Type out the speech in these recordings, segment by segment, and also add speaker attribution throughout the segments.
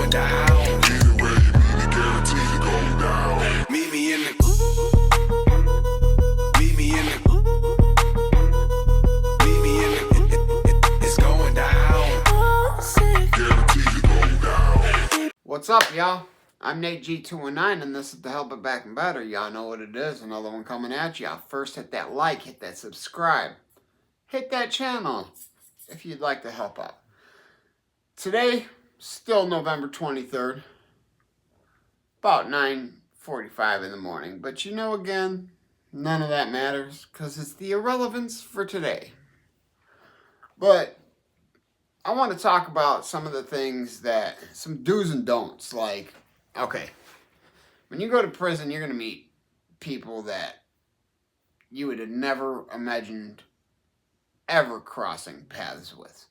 Speaker 1: going down. Either way you meet it, guaranteed to go down. Meet me in the. Meet me in the. Meet me in the. It's going down. Guaranteed to go down.
Speaker 2: What's up, y'all? I'm Nate G219, and this is the Help It Back and Better. Y'all know what it is. Another one coming at y'all. First, hit that like, hit that subscribe, hit that channel if you'd like to help out. Today, still November 23rd, about 9:45 in the morning. But you know, again, none of that matters because it's the irrelevance for today. But I want to talk about some of the things that, some do's and don'ts. Like, okay, when you go to prison, you're going to meet people that you would have never imagined ever crossing paths with.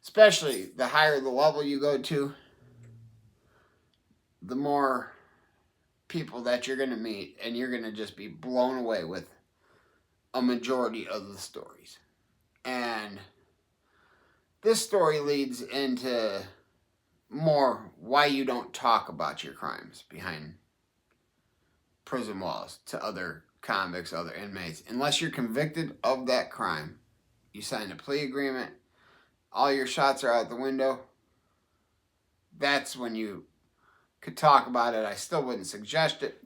Speaker 2: Especially the higher the level you go to, the more people that you're going to meet, and you're going to just be blown away with a majority of the stories. And this story leads into more why you don't talk about your crimes behind prison walls to other convicts, other inmates. Unless you're convicted of that crime, you sign a plea agreement, all your shots are out the window, that's when you could talk about it. I still wouldn't suggest it.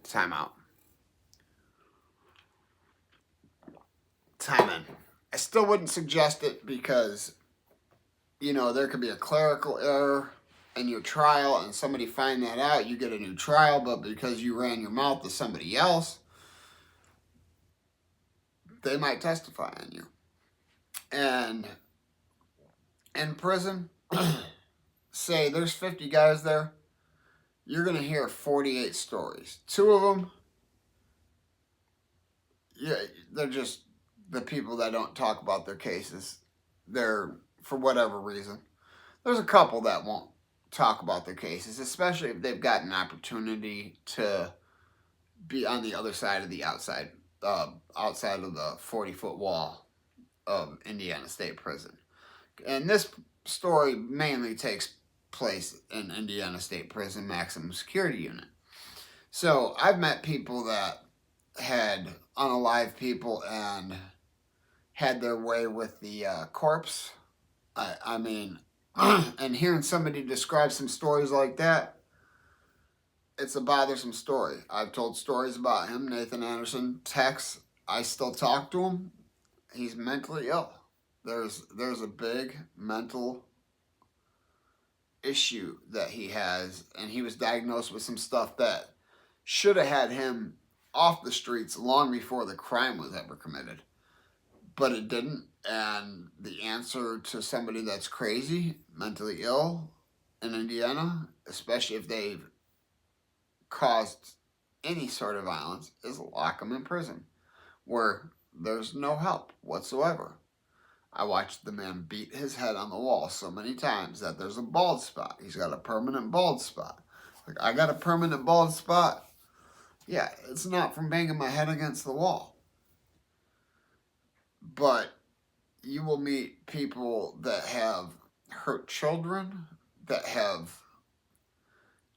Speaker 2: Time out. Time in. I still wouldn't suggest it because, you know, there could be a clerical error in your trial and somebody find that out, you get a new trial, but because you ran your mouth to somebody else, they might testify on you. And in prison, say there's 50 guys there, you're going to hear 48 stories. 2 of them, yeah, they're just the people that don't talk about their cases. They're, for whatever reason. There's a couple that won't talk about their cases, especially if they've got an opportunity to be on the other side of the outside of the 40-foot wall of Indiana State Prison. And this story mainly takes place in Indiana State Prison Maximum Security Unit. So I've met people that had unalive people and had their way with the corpse. I mean, and hearing somebody describe some stories like that, it's a bothersome story. I've told stories about him, Nathan Anderson, Tex. I still talk to him. He's mentally ill. There's a big mental issue that he has, and he was diagnosed with some stuff that should have had him off the streets long before the crime was ever committed. But it didn't, and the answer to somebody that's crazy, mentally ill in Indiana, especially if they've caused any sort of violence, is lock them in prison, where there's no help whatsoever. I watched the man beat his head on the wall so many times that there's a bald spot. He's got a permanent bald spot. Like, I got a permanent bald spot. Yeah, it's not from banging my head against the wall. But you will meet people that have hurt children, that have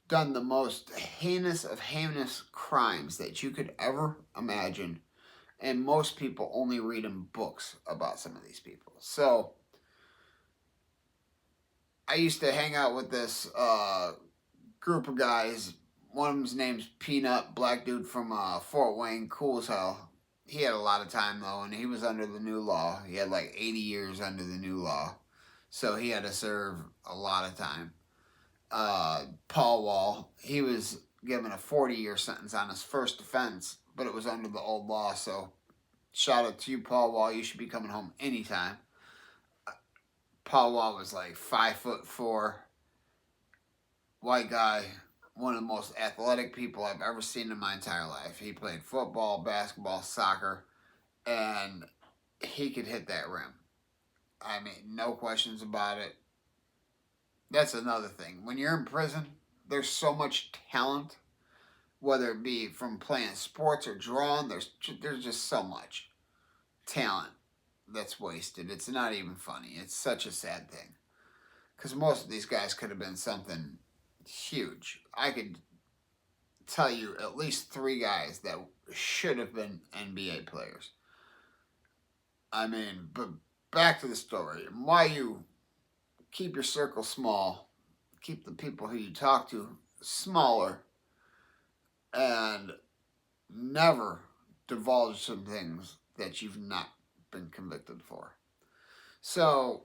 Speaker 2: done the most heinous of heinous crimes that you could ever imagine. And most people only read in books about some of these people. So I used to hang out with this group of guys. One of them's name's Peanut, black dude from Fort Wayne, cool as hell. He had a lot of time, though, and he was under the new law. He had like 80 years under the new law. So he had to serve a lot of time. Paul Wall, he was given a 40-year sentence on his first offense, but it was under the old law. So shout out to you, Paul Wall. You should be coming home anytime. Paul Wall was like 5'4", white guy, one of the most athletic people I've ever seen in my entire life. He played football, basketball, soccer, and he could hit that rim. I mean, no questions about it. That's another thing. When you're in prison, there's so much talent, whether it be from playing sports or drawing. There's just so much talent that's wasted. It's not even funny. It's such a sad thing. Because most of these guys could have been something huge. I could tell you at least 3 guys that should have been NBA players. I mean, but back to the story. Why you keep your circle small, keep the people who you talk to smaller, and never divulge some things that you've not been convicted for. So,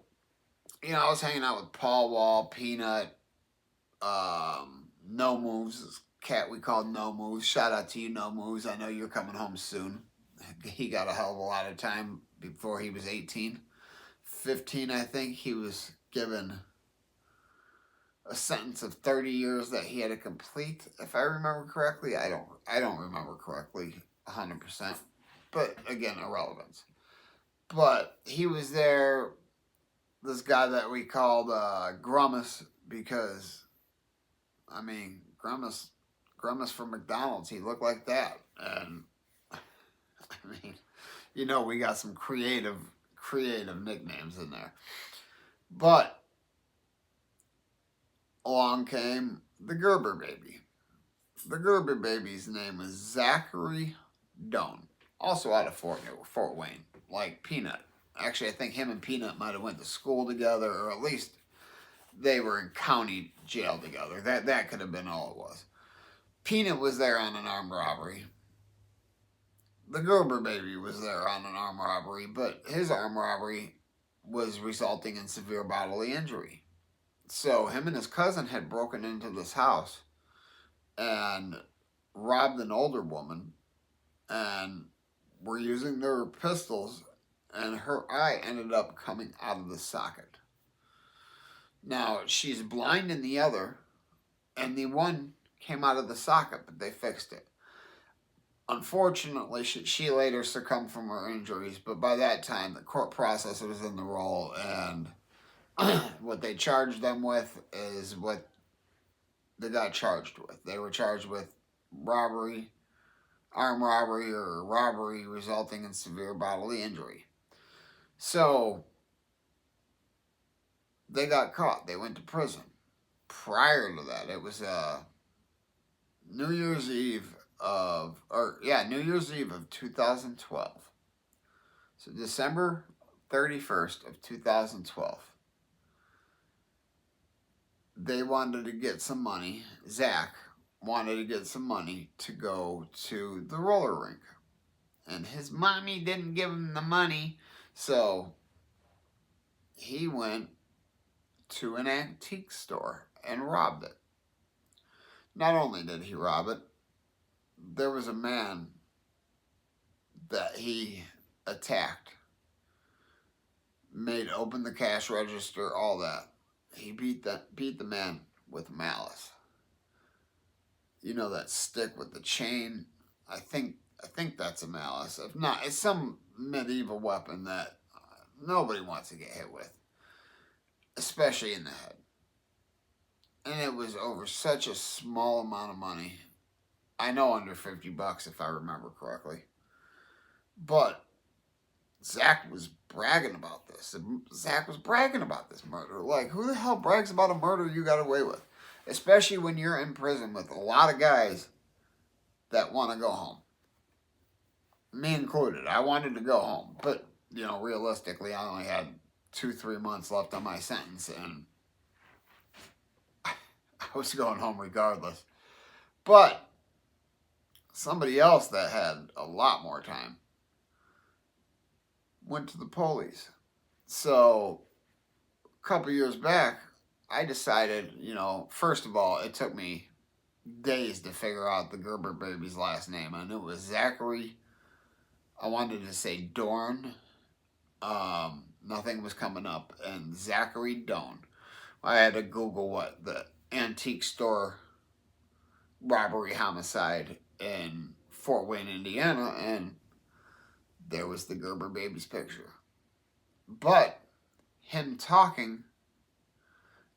Speaker 2: I was hanging out with Paul Wall, Peanut, No Moves, this cat we call No Moves. Shout out to you, No Moves. I know you're coming home soon. He got a hell of a lot of time before he was 18. 15, I think, he was given a sentence of 30 years that he had to complete. If I remember correctly, I don't remember correctly 100%. But again, irrelevance. But he was there, this guy that we called Grummus, because, I mean, Grummus from McDonald's, he looked like that. And, I mean, we got some creative nicknames in there. But along came the Gerber baby. The Gerber baby's name was Zachary Doan, also out of Fort Wayne, like Peanut. Actually, I think him and Peanut might have went to school together, or at least they were in county jail together. That could have been all it was. Peanut was there on an armed robbery. The Gerber baby was there on an armed robbery, but his armed robbery was resulting in severe bodily injury. So him and his cousin had broken into this house and robbed an older woman and were using their pistols, and her eye ended up coming out of the socket. Now, she's blind in the other, and the one came out of the socket, but they fixed it. Unfortunately, she later succumbed from her injuries, but by that time, the court process was in the roll, and what they charged them with is what they got charged with. They were charged with robbery, armed robbery, or robbery resulting in severe bodily injury. So, they got caught. They went to prison. Prior to that, it was New Year's Eve of 2012. So December 31st of 2012. They wanted to get some money. Zach wanted to get some money to go to the roller rink. And his mommy didn't give him the money, so he went to an antique store and robbed it. Not only did he rob it, there was a man that he attacked, made open the cash register, all that. He beat the man with malice. You know that stick with the chain? I think that's a malice. If not, it's some medieval weapon that nobody wants to get hit with, especially in the head. And it was over such a small amount of money. I know under $50 if I remember correctly. But Zach was bragging about this. Zach was bragging about this murder. Like, who the hell brags about a murder you got away with? Especially when you're in prison with a lot of guys that want to go home. Me included. I wanted to go home. But, realistically, I only had 2-3 months left on my sentence. And I was going home regardless. But somebody else that had a lot more time went to the police. So, a couple years back, I decided, first of all, it took me days to figure out the Gerber baby's last name. I knew it was Zachary. I wanted to say Dorn. Nothing was coming up. And Zachary Doan. I had to Google what the antique store robbery homicide in Fort Wayne, Indiana, and there was the Gerber baby's picture. But him talking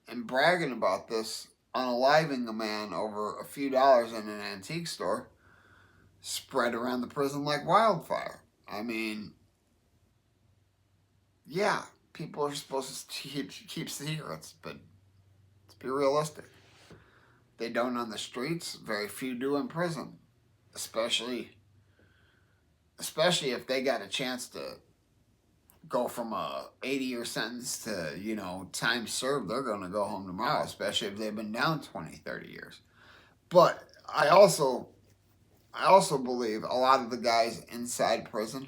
Speaker 2: and bragging about this, unaliving a man over a few dollars in an antique store, spread around the prison like wildfire. I mean, yeah, people are supposed to keep secrets, but let's be realistic. They don't on the streets. Very few do in prison, especially if they got a chance to go from a 80-year sentence to, time served. They're going to go home tomorrow, especially if they've been down 20, 30 years. But I also believe a lot of the guys inside prison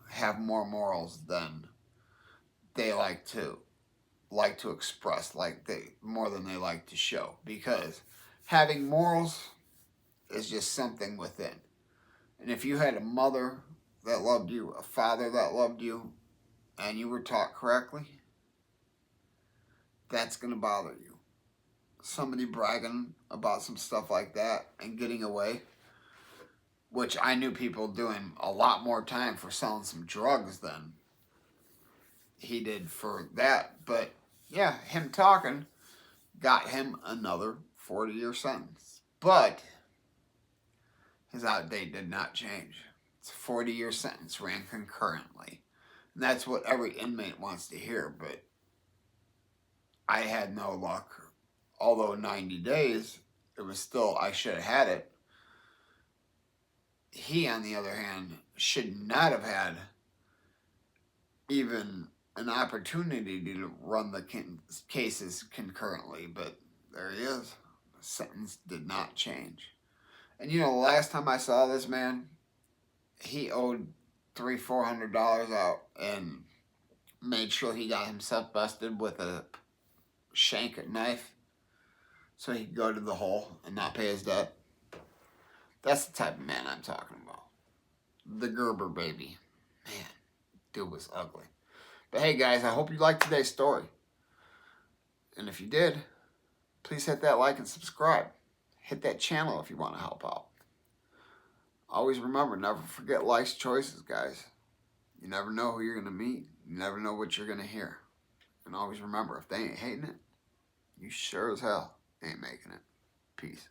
Speaker 2: have more morals than they like to express, more than they like to show, because having morals is just something within. And if you had a mother that loved you, a father that loved you, and you were taught correctly, that's going to bother you. Somebody bragging about some stuff like that and getting away, which I knew people doing a lot more time for selling some drugs than he did for that. But yeah, him talking got him another 40-year sentence. But his out date did not change. It's a 40-year sentence, ran concurrently. And that's what every inmate wants to hear. But I had no luck. Although 90 days, it was still, I should have had it. He, on the other hand, should not have had even an opportunity to run the cases concurrently. But there he is. The sentence did not change. And the last time I saw this man, he owed $300-400 out and made sure he got himself busted with a shank knife so he could go to the hole and not pay his debt. That's the type of man I'm talking about. The Gerber baby. Man, dude was ugly. But hey guys, I hope you liked today's story. And if you did, please hit that like and subscribe. Hit that channel if you want to help out. Always remember, never forget life's choices, guys. You never know who you're going to meet. You never know what you're going to hear. And always remember, if they ain't hating it, you sure as hell ain't making it. Peace.